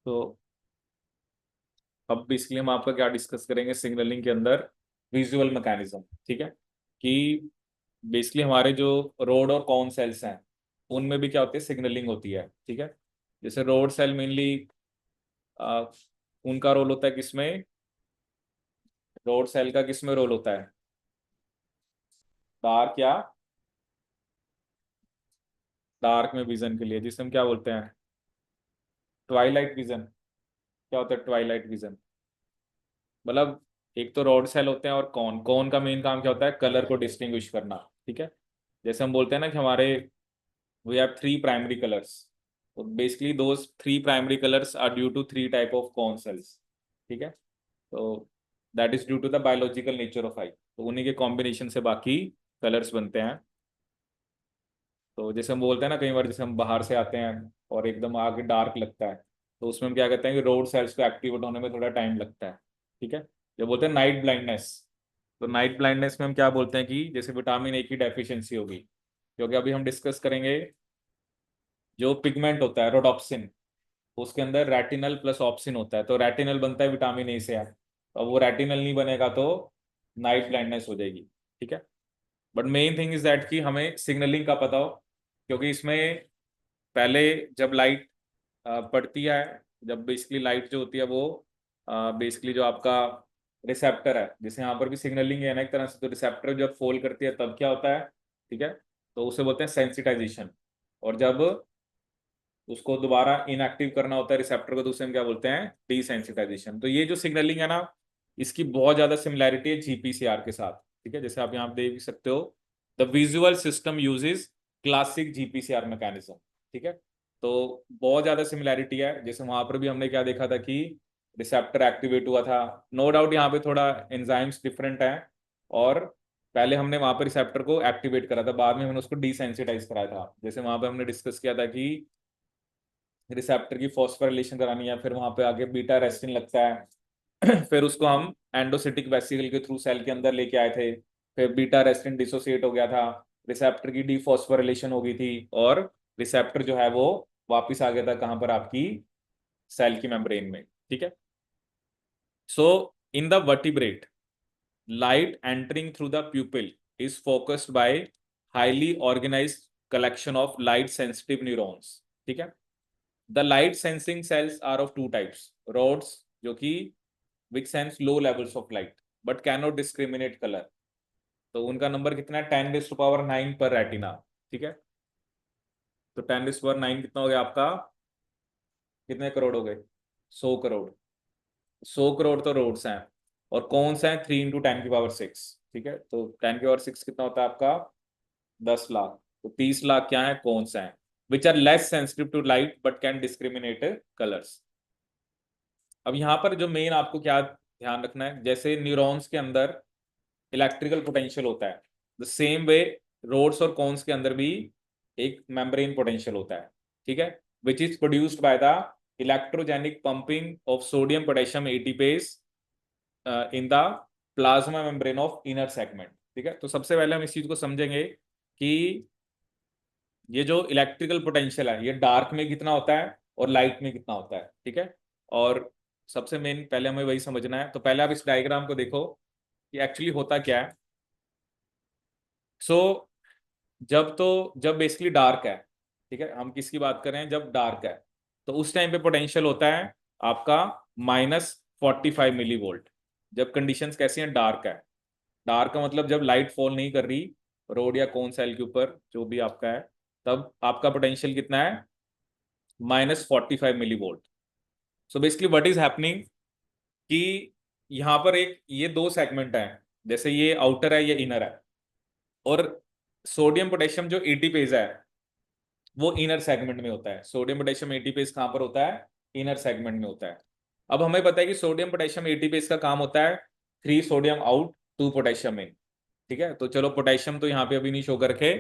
तो अब बेसिकली हम आपका क्या डिस्कस करेंगे सिग्नलिंग के अंदर, विजुअल मैकेनिज्म। ठीक है, कि बेसिकली हमारे जो रोड और कॉन सेल्स हैं उनमें भी क्या होती है, सिग्नलिंग होती है। ठीक है, जैसे रोड सेल मेनली उनका रोल होता है किसमें, रोड सेल का किसमें रोल होता है, डार्क या डार्क में विजन के लिए, जिसे हम क्या बोलते हैं, ट्वाइलाइट विजन। क्या होता है ट्वाइलाइट विजन, मतलब एक तो रोड सेल होते हैं और कॉन, कॉन का मेन काम क्या होता है, कलर को डिस्टिंग्विश करना। ठीक है, जैसे हम बोलते हैं ना कि हमारे we have three primary colours, तो basically those three primary colours are due to three type of cone cells. ठीक है, तो that is due to the biological nature of eye, तो उन्हीं के कॉम्बिनेशन से बाकी कलर्स बनते हैं। तो जैसे हम बोलते हैं ना कई बार, जैसे हम बाहर से आते हैं और एकदम आगे डार्क लगता है, तो उसमें हम क्या कहते हैं कि रोड सेल्स को एक्टिवेट होने में थोड़ा टाइम लगता है। ठीक है, जो बोलते हैं नाइट ब्लाइंडनेस, तो नाइट ब्लाइंडनेस में हम क्या बोलते हैं कि जैसे विटामिन ए की डेफिशिएंसी होगी, क्योंकि अभी हम डिस्कस करेंगे जो पिगमेंट होता है रोडोप्सिन, उसके अंदर रेटिनल प्लस ऑप्सिन होता है, तो रेटिनल बनता है विटामिन ए से है, तो अब वो रेटिनल नहीं बनेगा तो नाइट ब्लाइंडनेस हो जाएगी। ठीक है, but main thing is that कि हमें सिग्नलिंग का पता हो, क्योंकि इसमें पहले जब लाइट पड़ती है, जब बेसिकली लाइट जो होती है वो बेसिकली जो आपका रिसेप्टर है, जैसे यहाँ पर भी सिग्नलिंग है ना एक तरह से, तो रिसेप्टर जब फोल्ड करती है तब क्या होता है, ठीक है, तो उसे बोलते हैं सेंसिटाइजेशन। और जब उसको दोबारा इनएक्टिव करना होता है रिसेप्टर को, तो उसे हम क्या बोलते हैं, डीसेंसिटाइजेशन। तो ये जो सिग्नलिंग है ना, इसकी बहुत ज्यादा सिमिलैरिटी है जीपीसीआर के साथ। ठीक है, जैसे आप यहाँ देख सकते हो, the visual system uses classic GPCR mechanism. ठीक है, तो बहुत ज्यादा सिमिलैरिटी है। जैसे वहां पर भी हमने क्या देखा था कि रिसेप्टर एक्टिवेट हुआ था, नो डाउट यहाँ पे थोड़ा एंजाइम्स डिफरेंट है, और पहले हमने वहां पर रिसेप्टर को एक्टिवेट करा था, बाद में हमने उसको डिसेंसिटाइज कराया था। जैसे वहां पे हमने डिस्कस किया था कि रिसेप्टर की फॉस्फोराइलेशन करानी है, फिर वहां पे आगे बीटा रेस्टिन लगता है फिर उसको हम एंडोसिटिक वेसिकल के थ्रू सेल के अंदर लेके आए थे, फिर बीटा रेस्टिन डिसोसिएट हो गया था, रिसेप्टर की डीफॉस्फोराइलेशन हो गई थी, और रिसेप्टर जो है वो वापस आ गया था कहाँ पर, आपकी सेल की मेम्ब्रेन में। ठीक है, so in the vertebrate, light entering through the pupil is focused by highly organized collection of light sensitive neurons. ठीक है, the light sensing cells are of two types, rods जो कि which sense low levels of light but cannot discriminate color, तो उनका number कितना है, 10⁹ पर retina. ठीक है, तो 10⁹ कितना हो गया आपका, कितने करोड़ हो गए, 100 करोड़। 100 करोड़ तो रोड्स हैं, और कौन सा है, 3 × 10⁶। ठीक है, तो 10⁶ कितना होता है आपका, 10 लाख। तो 30 लाख क्या है, कौन सा है, which are less sensitive to light but can discriminate colours. अब यहाँ पर जो मेन आपको क्या ध्यान रखना है, जैसे न्यूरॉन्स के अंदर इलेक्ट्रिकल पोटेंशियल होता है, द सेम वे रोड्स और कॉन्स के अंदर भी एक मेम्ब्रेन पोटेंशियल होता है। ठीक है, which is produced by the electrogenic pumping of sodium potassium ATPase in the plasma membrane of inner segment. ठीक है, तो सबसे पहले हम इस चीज को समझेंगे कि ये जो इलेक्ट्रिकल पोटेंशियल है ये डार्क में कितना होता है और लाइट में कितना होता है। ठीक है, और सबसे मेन पहले हमें वही समझना है, तो पहले आप इस डायग्राम को देखो कि एक्चुअली होता क्या है। सो जब बेसिकली डार्क है, ठीक है, हम किसकी बात कर रहे हैं, जब डार्क है, तो उस टाइम पे पोटेंशियल होता है आपका -45 मिली वोल्ट। जब कंडीशंस कैसी हैं, डार्क है, डार्क का मतलब जब लाइट फॉल नहीं कर रही रोड या कौन सेल के ऊपर जो भी आपका है, तब आपका पोटेंशियल कितना है, -45 millivolt. So basically what is happening कि यहाँ पर एक ये दो सेगमेंट हैं, जैसे ये आउटर है ये इनर है, और सोडियम पोटेशियम जो एटीपेज है वो इनर सेगमेंट में होता है। सोडियम पोटेशियम एटीपेज कहाँ पर होता है, इनर सेगमेंट में होता है। अब हमें पता है कि सोडियम पोटेशियम एटीपेज का काम होता है 3 सोडियम आउट 2 पोटेशियम इन। ठीक है, तो चलो पोटेशियम तो यहाँ पे अभी नहीं शो करके,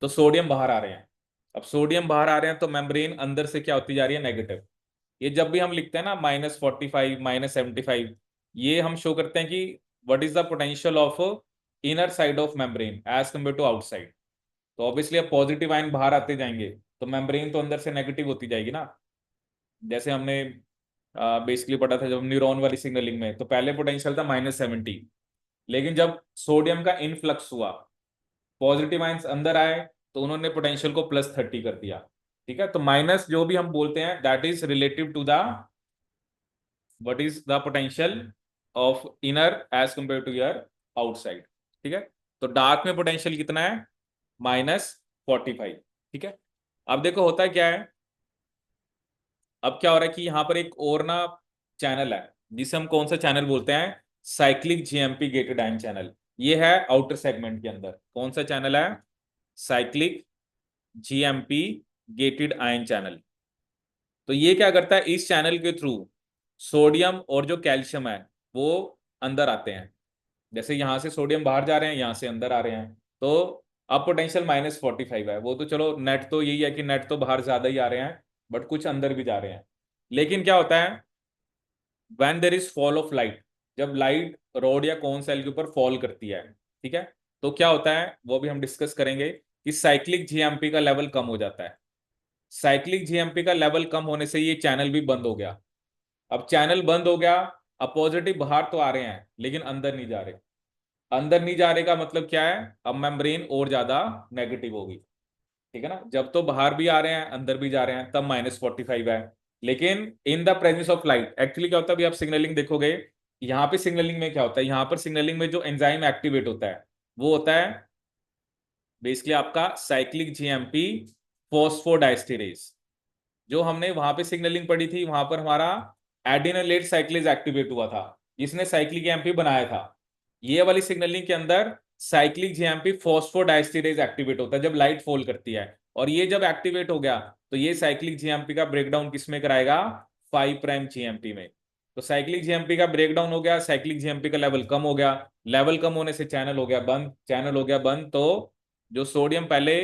तो सोडियम बाहर आ रहे हैं। अब सोडियम बाहर आ रहे हैं तो मेम्ब्रेन अंदर से क्या होती जा रही है, नेगेटिव। ये जब भी हम लिखते हैं ना -45 -75, ये हम शो करते हैं कि what is the potential of inner side of membrane as compare to outside. तो ऑब्वियसली अब पॉजिटिव आयन बाहर आते जाएंगे, तो मेम्ब्रेन तो अंदर से नेगेटिव होती जाएगी ना। जैसे हमने बेसिकली पढ़ा था जब न्यूरॉन वाली सिग्नलिंग में, तो पहले पोटेंशियल था -70, लेकिन जब सोडियम का इनफ्लक्स हुआ, पॉजिटिव आयंस अंदर आए, तो उन्होंने पोटेंशियल को +30 कर दिया। ठीक है, तो माइनस जो भी हम बोलते हैं that is relative to the what is the potential of inner as compare to your outside. ठीक है, तो डार्क में पोटेंशियल कितना है? -45। ठीक है, अब देखो होता है क्या है, अब क्या हो रहा है कि यहां पर एक और ना चैनल है, जिसे हम कौन सा चैनल बोलते हैं? Cyclic GMP gated ion channel. ये है आउटर सेगमेंट के अंदर। कौन सा चैनल है? Cyclic GMP gated ion channel. तो ये क्या करता है, इस चैनल के थ्रू सोडियम और जो कैल्शियम है वो अंदर आते हैं। जैसे यहां से सोडियम बाहर जा रहे हैं, यहां से अंदर आ रहे हैं, तो अब पोटेंशियल -45 है। वो तो चलो नेट तो यही है कि नेट तो बाहर ज्यादा ही आ रहे हैं, बट कुछ अंदर भी जा रहे हैं। लेकिन क्या होता है when there is fall of light, जब लाइट रॉड या कौन सेल के ऊपर फॉल करती है, ठीक है, तो क्या होता है वो भी हम डिस्कस करेंगे कि साइक्लिक जीएमपी का लेवल कम हो जाता है। साइक्लिक जीएमपी का लेवल कम होने से ये चैनल भी बंद हो गया। अब चैनल बंद हो गया, अब पॉजिटिव बाहर तो आ रहे हैं लेकिन अंदर नहीं जा रहे। अंदर नहीं जा रहे का मतलब क्या है? अब मेम्ब्रेन और ज्यादा नेगेटिव होगी। ठीक है ना, जब तो बाहर भी आ रहे हैं अंदर भी जा रहे हैं तब -45 है। लेकिन in the presence of light actually क्या होता है, अभी आप सिग्नलिंग देखोगे, यहाँ पे सिग्नलिंग में क्या होता है, यहाँ पर सिग्नलिंग में जो एंजाइम एक्टिवेट होता है वो होता है बेसिकली आपका साइक्लिक जीएमपी फॉस्फोडाइस्टेरेज। जो हमने वहां पे सिग्नलिंग पढ़ी थी, वहां पर हमारा एडिनोलेट साइक्लेज एक्टिवेट हुआ था, जिसने साइक्लिक जीएमपी बनाया था। ये वाली सिग्नलिंग के अंदर साइक्लिक जीएमपी फॉस्फोडाइस्टेरेज एक्टिवेट होता है जब लाइट फॉल करती है, और ये जब एक्टिवेट हो गया तो ये साइक्लिक जीएमपी का ब्रेकडाउन किसमें कराएगा? 5' जीएमपी में। तो साइक्लिक जीएमपी का ब्रेकडाउन हो गया, साइक्लिक जीएमपी का लेवल कम हो गया, लेवल कम होने से चैनल हो गया बंद, चैनल हो गया बंद, तो जो सोडियम पहले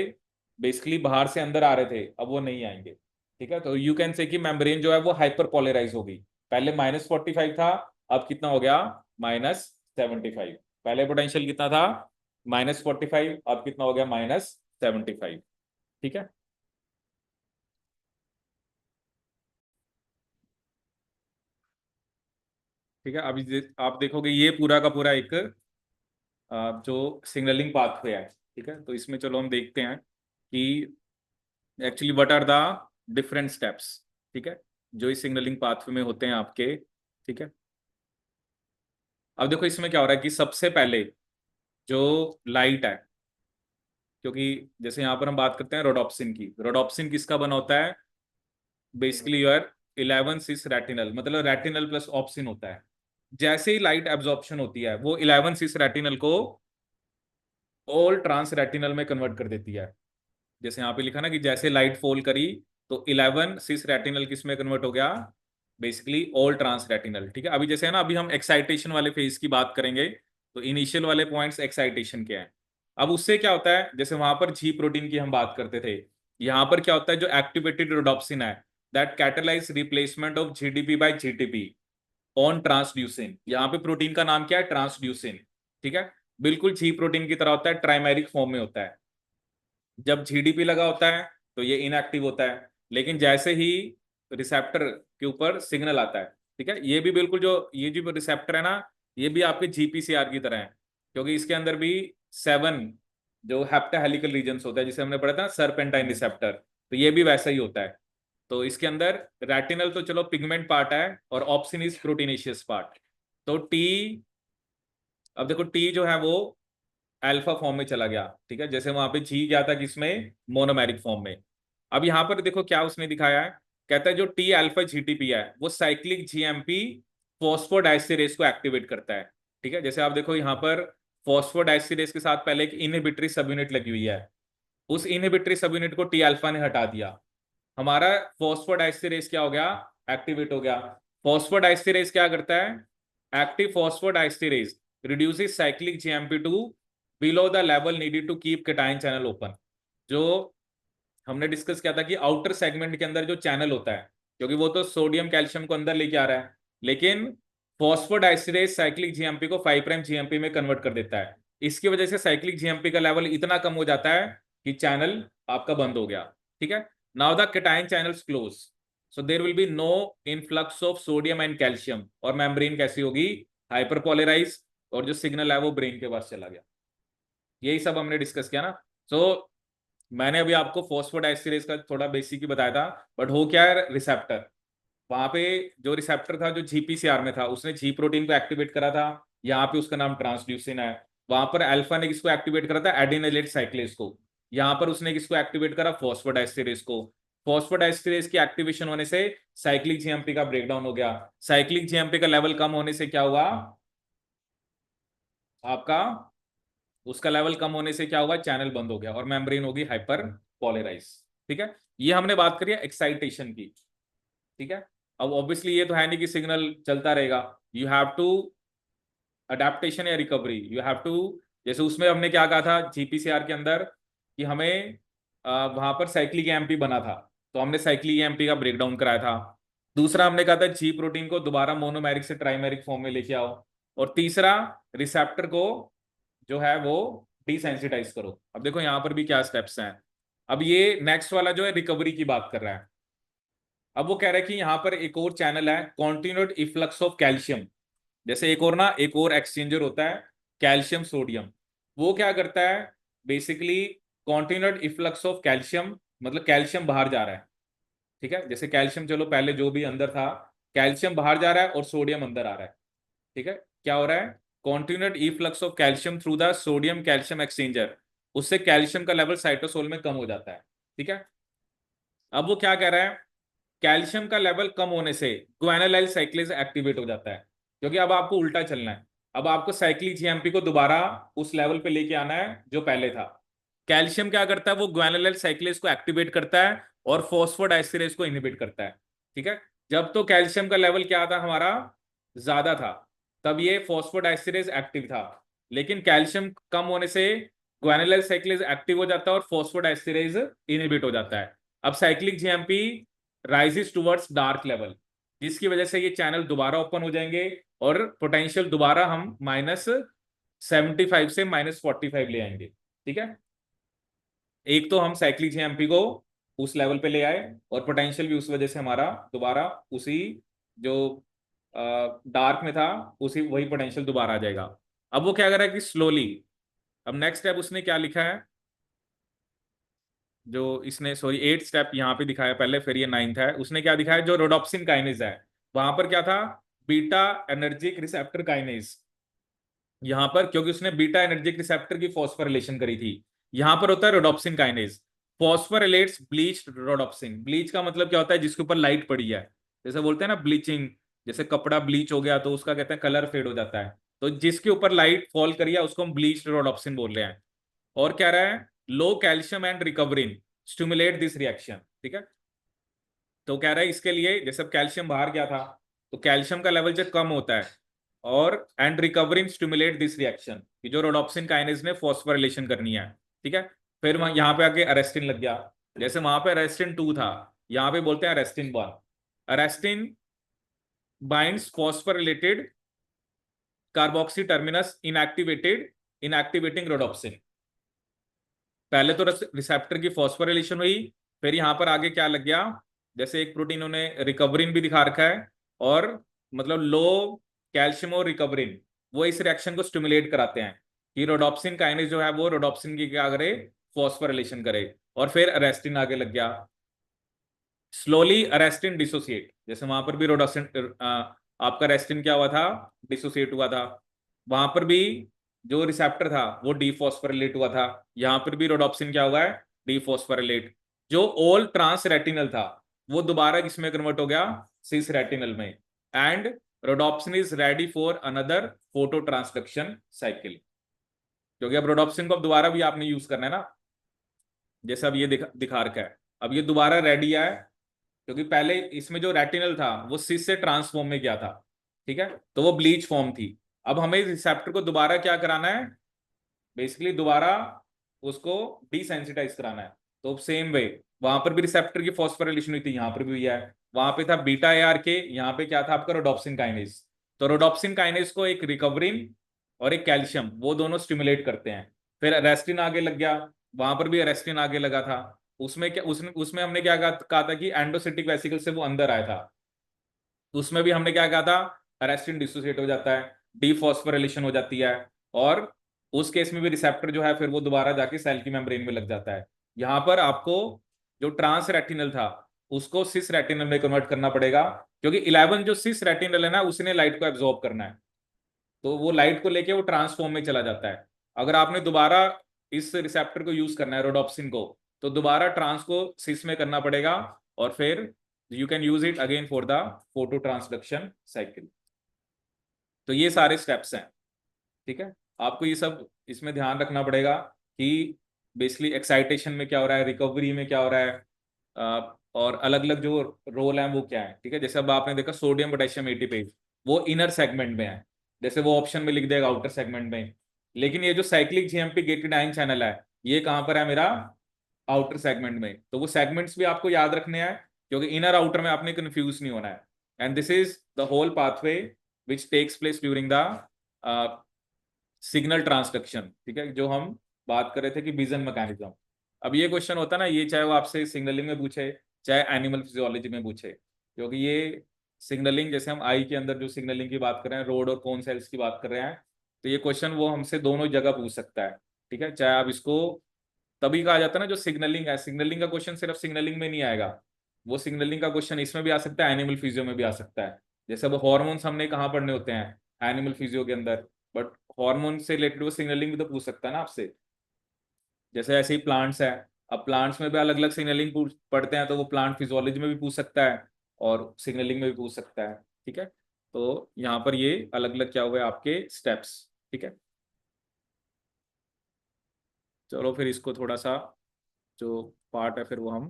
बेसिकली बाहर से अंदर आ रहे थे अब वो नहीं आएंगे। ठीक है, तो यू कैन से कि मेम्ब्रेन जो है वो हाइपर पोलराइज होगी। पहले -45 था, अब कितना हो गया? -75। पहले पोटेंशियल कितना था? -45, अब कितना हो गया? -75। ठीक है, ठीक है, अभी आप देखोगे ये पूरा का पूरा एक जो सिग्नलिंग पाथवे है। ठीक है, तो इसमें चलो हम देखते हैं कि actually what are the different steps. ठीक है, जो इस सिग्नलिंग पाथवे में होते हैं आपके। ठीक है, अब देखो इसमें क्या हो रहा है कि सबसे पहले जो लाइट है, क्योंकि जैसे यहां पर हम बात करते हैं रोडोप्सिन की, रोडोप्सिन किसका बना होता है? बेसिकली योर 11 सिस रेटिनल, मतलब रेटिनल प्लस ऑप्सिन होता है। जैसे ही लाइट एब्जॉर्प्शन होती है वो 11 सिस रेटिनल को ऑल ट्रांस रेटिनल में कन्वर्ट कर देती है। जैसे यहाँ पे लिखा ना कि जैसे लाइट फॉल करी तो 11 सिस रेटिनल किस में कन्वर्ट हो गया? Basically all trans retinal. ठीक है, अभी जैसे है ना, अभी हम एक्साइटेशन वाले फेज की बात करेंगे, तो इनिशियल वाले पॉइंट्स एक्साइटेशन के हैं। अब उससे क्या होता है, जैसे वहां पर जी प्रोटीन की हम बात करते थे, यहाँ पर क्या होता है, जो एक्टिवेटेड रोडोप्सिन है that catalyse replacement of GDP by GTP on transducin. यहाँ पे प्रोटीन का नाम क्या है? ट्रांसड्यूसिन। ठीक है, बिल्कुल जी प्रोटीन की तरह होता है, ट्राइमेरिक फॉर्म में होता है। जब जीडीपी लगा होता है तो ये इनएक्टिव होता है, लेकिन जैसे ही रिसेप्टर के ऊपर सिग्नल आता है, ठीक है, ये भी बिल्कुल जो ये जो रिसेप्टर है ना, ये भी आपके जीपीसीआर की तरह है, क्योंकि इसके अंदर भी 7 जो हेप्टाहेलिकल रीजन्स होता है, जिसे हमने पढ़ा था सरपेंटाइन रिसेप्टर, तो ये भी वैसा ही होता है। तो इसके अंदर रेटिनल तो चलो पिगमेंट पार्ट है, और ऑप्सिन इज प्रोटीनेशियस पार्ट। तो टी, अब देखो टी जो है वो अल्फा फॉर्म में चला गया। ठीक है, जैसे वहां पे जी गया था किसमें? मोनोमेरिक फॉर्म में। अब यहां पर देखो क्या उसने दिखाया है, कहता है जो टी अल्फा जीटीपी है वो साइक्लिक जीएमपी फॉस्फोडाइस्टेरेस को एक्टिवेट करता है। ठीक है, जैसे आप देखो यहाँ पर फॉस्फोडाइस्टेरेस के साथ पहले एक इनहिबिटरी सब यूनिट लगी हुई है, उस इनहिबिटरी सब यूनिट को टी अल्फा ने हटा दिया, हमारा फॉस्फोडाइस्टेरेस क्या हो गया? एक्टिवेट हो गया। फॉस्फोडाइस्टेरेस क्या करता है? Active phosphodiesterase reduces cyclic GMP2 below the level needed to keep cation channel open। जो हमने डिस्कस किया था कि आउटर सेगमेंट के अंदर जो चैनल होता है, क्योंकि वो तो सोडियम कैल्शियम को अंदर लेके आ रहा है, लेकिन फॉस्फोडाइस्टेरेस साइक्लिक जीएमपी को 5' जीएमपी में कन्वर्ट कर देता है। इसकी वजह से साइक्लिक जीएमपी का लेवल इतना कम हो जाता है कि चैनल आपका बंद हो गया। ठीक है, now the cation channels close. So there will be no influx of sodium and calcium, और मेम्ब्रेन कैसी होगी, हाइपरपोलराइज, और जो सिग्नल है वो ब्रेन के पास चला गया। यही सब हमने डिस्कस किया ना। सो मैंने अभी आपको फॉस्फोडाइस्टरेज का थोड़ा बेसिक ही बताया था, बट हो क्या है, रिसेप्टर, वहां पे जो रिसेप्टर था जो जीपीसीआर में था, उसने जी प्रोटीन को एक्टिवेट करा था, यहाँ पे उसका नाम ट्रांसड्यूसिन है। वहां पर अल्फा ने किसको एक्टिवेट करा था, एडिनिलेट साइक्लेज को। यहाँ पर उसने किसको एक्टिवेट करा, फॉस्फोडाइस्टरेज को। फॉस्फोडाइस्टरेज की एक्टिवेशन होने से साइक्लिक जीएमपी का ब्रेकडाउन हो गया। साइक्लिक जीएमपी का लेवल कम होने से क्या हुआ आपका, उसका लेवल कम होने से क्या हुआ, चैनल बंद हो गया और मेम्ब्रेन होगी हाइपर पोलराइज। ठीक है, ये हमने बात करी है एक्साइटेशन की। ठीक है, अब ऑब्वियसली ये तो है नहीं कि सिग्नल चलता रहेगा, यू हैव टू अडेप्टेशन या रिकवरी, यू हैव टू, जैसे उसमें हमने क्या कहा था जीपीसीआर के अंदर कि हमें वहां पर साइक्लिक एमपी बना था, तो हमने साइक्लिक एमपी का ब्रेकडाउन कराया था। दूसरा हमने कहा था जी प्रोटीन को दोबारा मोनोमेरिक से ट्राइमेरिक फॉर्म में लेके आओ। और तीसरा, रिसेप्टर को जो है वो डिसेंसिटाइज करो। अब देखो यहाँ पर भी क्या स्टेप्स हैं। अब ये नेक्स्ट वाला जो है रिकवरी की बात कर रहा है। अब वो कह रहा है कि यहाँ पर एक और चैनल है, कॉन्टिन्यूड इफ्लक्स ऑफ कैल्शियम। जैसे एक और ना, एक और एक्सचेंजर होता है कैल्शियम सोडियम, वो क्या करता है basically, continued efflux of calcium, मतलब कैल्शियम बाहर जा रहा है। ठीक है, जैसे कैल्शियम चलो पहले जो भी अंदर था, कैल्शियम बाहर जा रहा है और सोडियम अंदर आ रहा है। ठीक है, क्या हो रहा है, continued efflux of calcium through the sodium calcium exchanger, उससे कैल्शियम का लेवल साइटोसोल में कम हो जाता है। ठीक है, अब वो क्या कह रहा है, कैल्शियम का लेवल कम होने से ग्वानिलाइल साइक्लेज एक्टिवेट हो जाता है, क्योंकि अब आपको उल्टा चलना है। अब आपको साइक्लिक जीएमपी को दोबारा उस लेवल पे लेके आना है जो पहले था। कैल्शियम क्या करता है, वो ग्वानिलाइल साइक्लेज को एक्टिवेट करता है और फॉस्फोडाइस्टरेज को इनहिबिट करता है। ठीक है, जब तो कैल्शियम का लेवल क्या था हमारा, ज्यादा था, तब ये फॉस्फोडाइस्टरेज एक्टिव था। लेकिन कैल्शियम कम होने से ग्वानिलाइल साइक्लेज एक्टिव हो जाता है और फॉस्फोडाइस्टरेज इनहिबिट हो जाता है। अब cyclic GMP rises towards dark level, जिसकी वजह से ये चैनल दोबारा ओपन हो जाएंगे और पोटेंशियल दोबारा हम -75 से -45 ले आएंगे। ठीक है, एक तो हम साइक्लिक जीएमपी को उस लेवल पे ले आए और पोटेंशियल भी उस वजह से हमारा दोबारा उसी जो डार्क में था, उसी वही पोटेंशियल दोबारा आ जाएगा। अब वो क्या कर रहा है कि स्लोली, अब नेक्स्ट स्टेप उसने क्या लिखा है, जो इसने सॉरी 8 स्टेप यहाँ पे दिखाया पहले, फिर ये 9th है, उसने क्या दिखाया, जो रोडोप्सिन काइनेज है, वहां पर क्या था, बीटा एनर्जिक रिसेप्टर काइनेज। यहाँ पर क्योंकि उसने बीटा एनर्जिक रिसेप्टर की फॉस्फोरिलेशन करी थी, यहाँ पर होता है rhodopsin kinase. Phosphorylates bleached rhodopsin, bleach का मतलब क्या होता है, जिसके ऊपर लाइट पड़ी है, जैसे बोलते हैं ना ब्लीचिंग, जैसे कपड़ा ब्लीच हो गया तो उसका कहते हैं कलर फेड हो जाता है, तो जिसके ऊपर लाइट फॉल करी है उसको हम ब्लीच्ड रोडोप्सिन बोल रहे हैं। और क्या रहा है, low calcium and recoverin stimulate this reaction. ठीक है, तो कह रहा है इसके लिए जैसे कैल्शियम बाहर गया था, तो कैल्शियम का लेवल जब कम होता है, और and recovering stimulate this reaction, कि जो रोडोप्सिन काइनेज ने फॉस्फोरिलेशन करनी है। ठीक है, फिर यहाँ पे आके अरेस्टिन लग गया, जैसे वहां पे अरेस्टिन 2 था, यहाँ पे बोलते हैं arrestin 1। Arrestin binds phosphorylated carboxy terminus inactivated inactivating rhodopsin. पहले तो रिसेप्टर की फॉस्फोरिलेशन हुई, फिर यहाँ पर आगे क्या लग गया, जैसे एक प्रोटीन उन्हें रिकवरिन भी दिखा रखा है, और मतलब लो कैल्शियम और रिकवरिन वो इस रिएक्शन को स्टिमुलेट कराते हैं कि रोडोप्सिन काइनेज जो है वो रोडोप्सिन की क्या करे, फॉस्फोरिलेशन करे। और फिर अरेस्टिन आगे लग गया, स्लोली अरेस्टिन डिसोसिएट, जैसे वहां पर भी रोडोप्सिन आपका अरेस्टिन क्या हुआ था, डिसोसिएट हुआ था, वहां पर भी जो रिसेप्टर था वो डीफॉस्फोरिलेट हुआ था, यहाँ पर भी रोडोप्सिन क्या हुआ है, डीफॉस्फोरिलेट। जो ओल ट्रांस रेटिनल था वो दोबारा किसमें कन्वर्ट हो गया, सिस रेटिनल में। And rhodopsin is ready for another photo transduction cycle, क्योंकि अब रोडोप्सिन को अब दोबारा भी आपने यूज करना है ना, जैसे अब ये दिखा रखा है, अब ये दोबारा रेडी है, क्योंकि पहले इसमें जो रेटिनल था वो सिस से ट्रांसफॉर्म में गया था। ठीक है, तो वो ब्लीच फॉर्म थी। अब हमें रिसेप्टर को दोबारा क्या कराना है, बेसिकली दोबारा उसको डिसेंसिटाइज कराना है। तो सेम वे वहां पर भी रिसेप्टर की फॉस्फोरिलेशन हुई थी, यहाँ पर भी हुई है। वहां पे था बीटा एआर के, यहाँ पे क्या था आपका रोडोप्सिन काइनेज। तो रोडोप्सिन काइनेज को एक रिकवरिन और एक कैल्शियम वो दोनों स्टिमुलेट करते हैं। फिर अरेस्टिन आगे लग गया, वहां पर भी अरेस्टिन आगे लगा था। उसमें क्या, उसमें हमने क्या कहा था कि एंडोसिटिक वेसिकल से वो अंदर आया था। तो उसमें भी हमने क्या कहा था, अरेस्टिन डिसोसिएट हो जाता है, डीफॉस्फोरिलेशन हो जाती है, और उस केस में भी रिसेप्टर जो है फिर वो दोबारा जाके सेल की मेम्ब्रेन में लग जाता है। यहाँ पर आपको जो ट्रांस रेटिनल था उसको सिस रेटिनल में कन्वर्ट करना पड़ेगा, क्योंकि 11 जो सिस रेटिनल है ना उसने लाइट को एब्जॉर्ब करना है, तो वो लाइट को लेके वो ट्रांसफॉर्म में चला जाता है। अगर आपने दोबारा इस रिसेप्टर को यूज करना है, रोडोप्सिन को, तो दोबारा ट्रांस को सिस में करना पड़ेगा, और फिर you can use it again for the photo transduction cycle. तो ये सारे स्टेप्स हैं, ठीक है। आपको ये सब इसमें ध्यान रखना पड़ेगा कि बेसिकली एक्साइटेशन में क्या हो रहा है, रिकवरी में क्या हो रहा है, और अलग अलग जो रोल है वो क्या है, ठीक है। जैसे अब आपने देखा सोडियम पोटेशियम एटीपेज, वो इनर सेगमेंट में है, जैसे वो ऑप्शन में लिख देगा आउटर सेगमेंट में, लेकिन ये जो cyclic GMP gated ion channel है ये कहाँ पर है मेरा, आउटर सेगमेंट में। तो वो सेगमेंट्स भी आपको याद रखने हैं, क्योंकि इनर आउटर में आपने कंफ्यूज नहीं होना है। And this is the whole pathway which takes place during the signal transduction, ठीक है, जो हम बात कर रहे थे कि विजन मैकेनिज्म। अब ये क्वेश्चन होता है ना, ये चाहे वो आपसे सिग्नलिंग में पूछे चाहे एनिमल फिजियोलॉजी में पूछे, क्योंकि ये सिग्नलिंग, जैसे हम आई के अंदर जो सिग्नलिंग की बात कर रहे हैं, रोड और कोन सेल्स की बात कर रहे हैं, तो ये क्वेश्चन वो हमसे दोनों जगह पूछ सकता है, ठीक है। चाहे आप इसको, तभी कहा जाता है ना जो सिग्नलिंग है, सिग्नलिंग का क्वेश्चन सिर्फ सिग्नलिंग में नहीं आएगा, वो सिग्नलिंग का क्वेश्चन इसमें भी आ सकता है, एनिमल फिजियो में भी आ सकता है। जैसे अब हॉर्मोन्स हमने कहाँ पढ़ने होते हैं, एनिमल फिजियो के अंदर, बट हार्मोन से रिलेटेड वो सिग्नलिंग भी तो पूछ सकता है ना आपसे। जैसे ऐसे ही प्लांट्स है, अब प्लांट्स में भी अलग अलग सिग्नलिंग पढ़ते हैं, तो वो प्लांट फिजियोलॉजी में भी पूछ सकता है और सिग्नलिंग में भी पूछ सकता है, ठीक है। तो यहाँ पर ये अलग अलग क्या हुए आपके स्टेप्स, ठीक है। चलो फिर इसको थोड़ा सा जो पार्ट है फिर वो हम,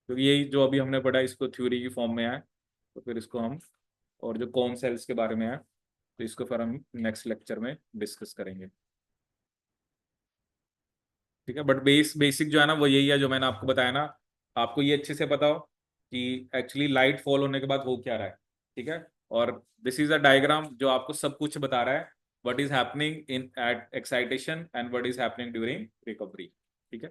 क्योंकि यही जो अभी हमने पढ़ा इसको थ्योरी की फॉर्म में है, तो फिर इसको हम, और जो कॉन सेल्स के बारे में है तो इसको फिर हम नेक्स्ट लेक्चर में डिस्कस करेंगे, ठीक है। बट बेसिक जो है ना वो यही है जो मैंने आपको बताया ना, आपको ये अच्छे से पता हो कि एक्चुअली लाइट फॉल होने के बाद हो क्या रहा है, ठीक है। और दिस इज अ डायग्राम जो आपको सब कुछ बता रहा है, what is happening in at excitation and what is happening during recovery, ठीक है।